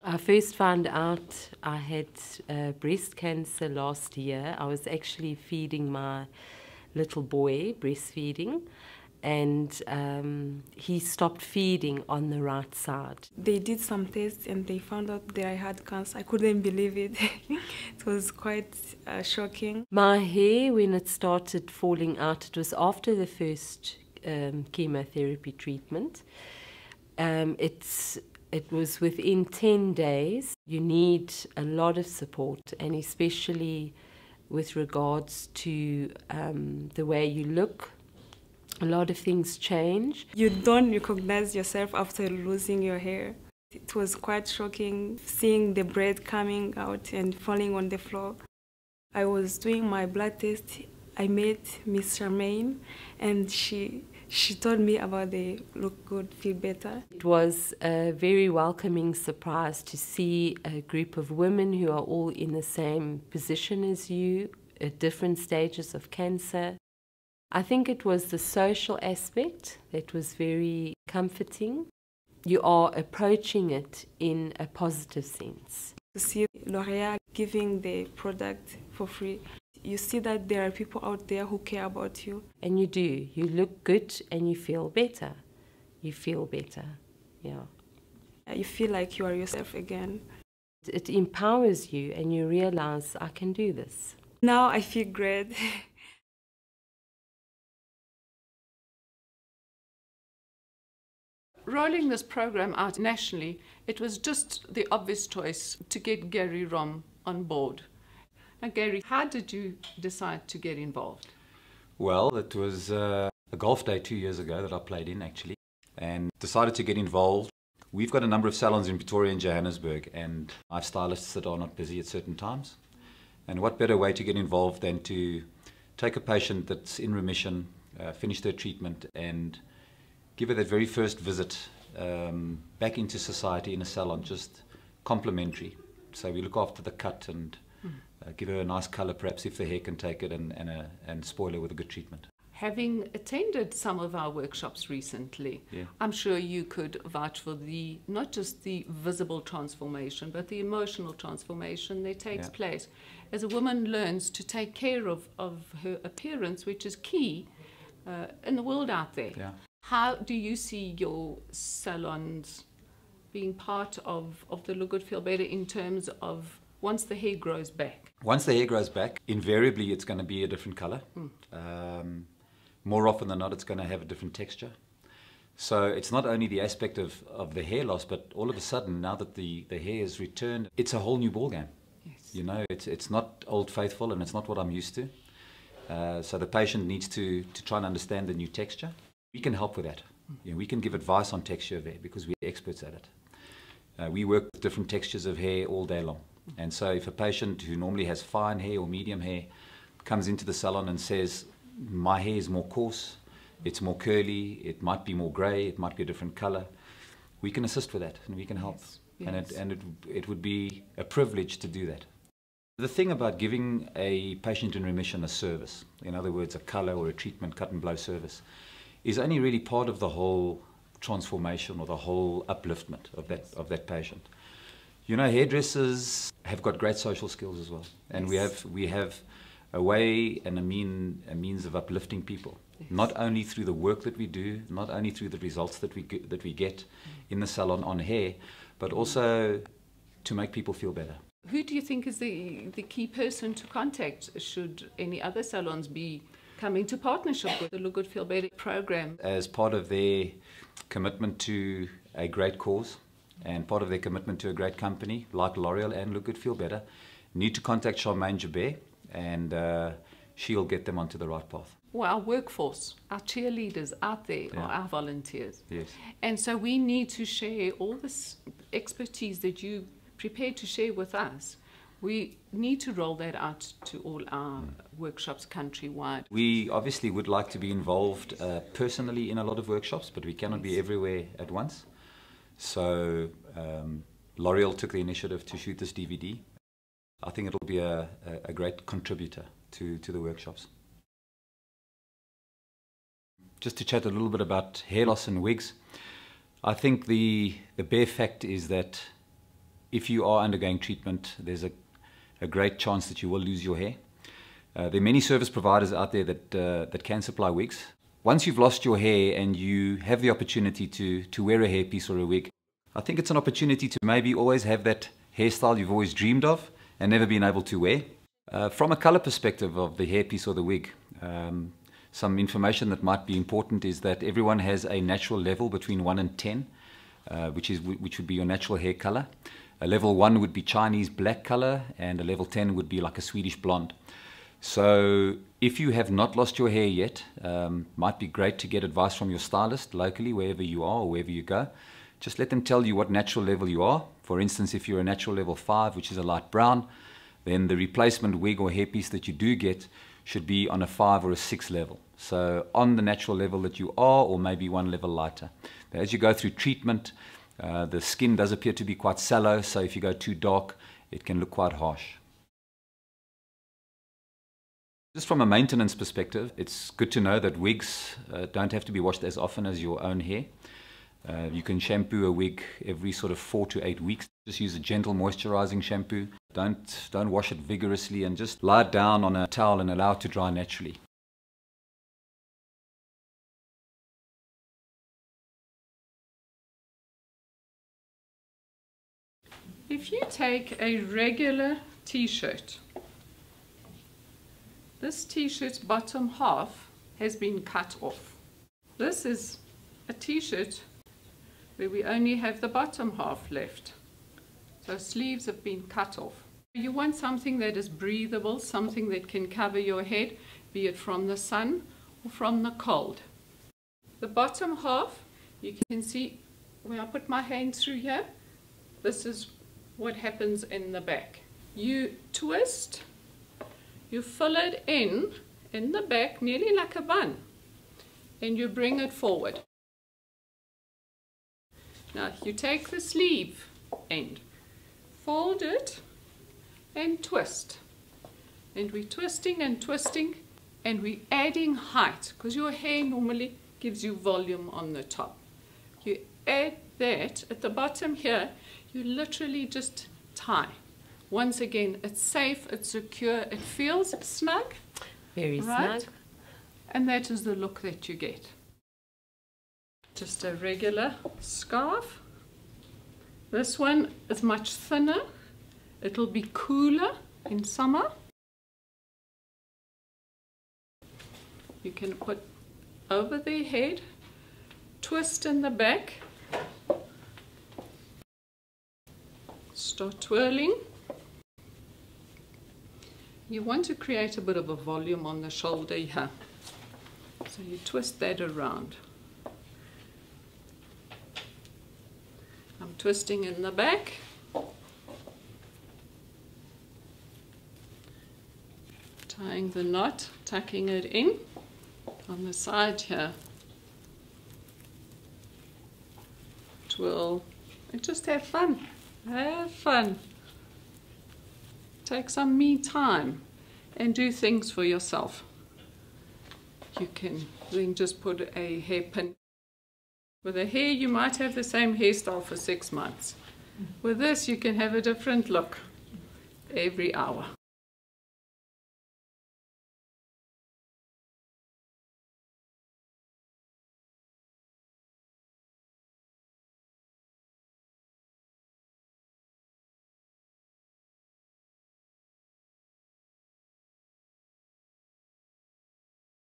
I first found out I had breast cancer last year. I was actually feeding my little boy, breastfeeding, and he stopped feeding on the right side. They did some tests and they found out that I had cancer. I couldn't believe it. It was quite shocking. My hair, when it started falling out, it was after the first chemotherapy treatment. It was within 10 days. You need a lot of support, and especially with regards to the way you look. A lot of things change. You don't recognize yourself after losing your hair. It was quite shocking seeing the braid coming out and falling on the floor. I was doing my blood test. I met Miss Charmaine, and she told me about the Look Good, Feel Better. It was a very welcoming surprise to see a group of women who are all in the same position as you, at different stages of cancer. I think it was the social aspect that was very comforting. You are approaching it in a positive sense. To see Loreal giving the product for free, you see that there are people out there who care about you. And you do. You look good and you feel better. You feel better, yeah. You feel like you are yourself again. It empowers you and you realize, I can do this. Now I feel great. Rolling this program out nationally, it was just the obvious choice to get Gary Rom on board. Now, Gary, how did you decide to get involved? Well, it was a golf day 2 years ago that I played in, actually, and decided to get involved. We've got a number of salons in Pretoria and Johannesburg, and I have stylists that are not busy at certain times. And what better way to get involved than to take a patient that's in remission, finish their treatment, and give her that very first visit back into society in a salon, just complimentary. So we look after the cut and give her a nice colour, perhaps if the hair can take it, and spoil her with a good treatment. Having attended some of our workshops recently, Yeah. I'm sure you could vouch for not just the visible transformation, but the emotional transformation that takes place as a woman learns to take care of her appearance, which is key in the world out there. Yeah. How do you see your salons being part of the Look Good, Feel Better in terms of once the hair grows back? Once the hair grows back, invariably it's going to be a different colour. More often than not, it's going to have a different texture. So it's not only the aspect of the hair loss, but all of a sudden, now that the hair is returned, it's a whole new ballgame. Yes. You know, it's not old faithful, and it's not what I'm used to. So the patient needs to try and understand the new texture. We can help with that. You know, we can give advice on texture of hair because we're experts at it. We work with different textures of hair all day long. And so if a patient who normally has fine hair or medium hair comes into the salon and says, my hair is more coarse, it's more curly, it might be more grey, it might be a different colour, we can assist with that and we can help. Yes. And it would be a privilege to do that. The thing about giving a patient in remission a service, in other words a colour or a treatment cut and blow service, is only really part of the whole transformation or the whole upliftment of that patient. You know, hairdressers have got great social skills as well, and we have a way and a means of uplifting people. Yes. Not only through the work that we do, not only through the results that we get in the salon on hair, but also to make people feel better. Who do you think is the key person to contact should any other salons be coming to partnership with the Look Good, Feel Better program? As part of their commitment to a great cause and part of their commitment to a great company like Loreal and Look Good, Feel Better, need to contact Charmaine Jabert, and she'll get them onto the right path. Well, our workforce, our cheerleaders out there are our volunteers. Yes. And so we need to share all this expertise that you prepared to share with us. We need to roll that out to all our workshops countrywide. We obviously would like to be involved personally in a lot of workshops, but we cannot be everywhere at once. So Loreal took the initiative to shoot this DVD. I think it'll be a great contributor to the workshops. Just to chat a little bit about hair loss and wigs, I think the bare fact is that if you are undergoing treatment, there's a great chance that you will lose your hair. There are many service providers out there that can supply wigs. Once you've lost your hair and you have the opportunity to wear a hairpiece or a wig, I think it's an opportunity to maybe always have that hairstyle you've always dreamed of and never been able to wear. From a color perspective of the hairpiece or the wig, some information that might be important is that everyone has a natural level between 1 and 10, which would be your natural hair color. A level 1 would be Chinese black color, and a level 10 would be like a Swedish blonde. So if you have not lost your hair yet, might be great to get advice from your stylist locally, wherever you are or wherever you go. Just let them tell you what natural level you are. For instance, if you're a natural level 5, which is a light brown, then the replacement wig or hairpiece that you do get should be on a 5 or a 6 level. So on the natural level that you are, or maybe 1 level lighter. Now, as you go through treatment, the skin does appear to be quite sallow, so if you go too dark, it can look quite harsh. Just from a maintenance perspective, it's good to know that wigs don't have to be washed as often as your own hair. You can shampoo a wig every sort of 4 to 8 weeks. Just use a gentle moisturizing shampoo. Don't wash it vigorously, and just lie it down on a towel and allow it to dry naturally. If you take a regular t-shirt, this t-shirt's bottom half has been cut off. This is a t-shirt where we only have the bottom half left. So sleeves have been cut off. You want something that is breathable, something that can cover your head, be it from the sun or from the cold. The bottom half, you can see when I put my hand through here, this is what happens in the back. You twist, you fill it in the back, nearly like a bun, and you bring it forward. Now you take the sleeve end, fold it and twist. And we're twisting and twisting, and we're adding height, because your hair normally gives you volume on the top. You add that at the bottom here, you literally just tie. Once again, it's safe, it's secure, it feels snug. Very right? snug. And that is the look that you get. Just a regular scarf. This one is much thinner. It'll be cooler in summer. You can put over their head, twist in the back, start twirling. You want to create a bit of a volume on the shoulder here. So you twist that around. I'm twisting in the back. Tying the knot, tucking it in on the side here. Twirl and just have fun. Have fun. Take some me time and do things for yourself. You can then just put a hairpin. With a hair, you might have the same hairstyle for 6 months. With this, you can have a different look every hour.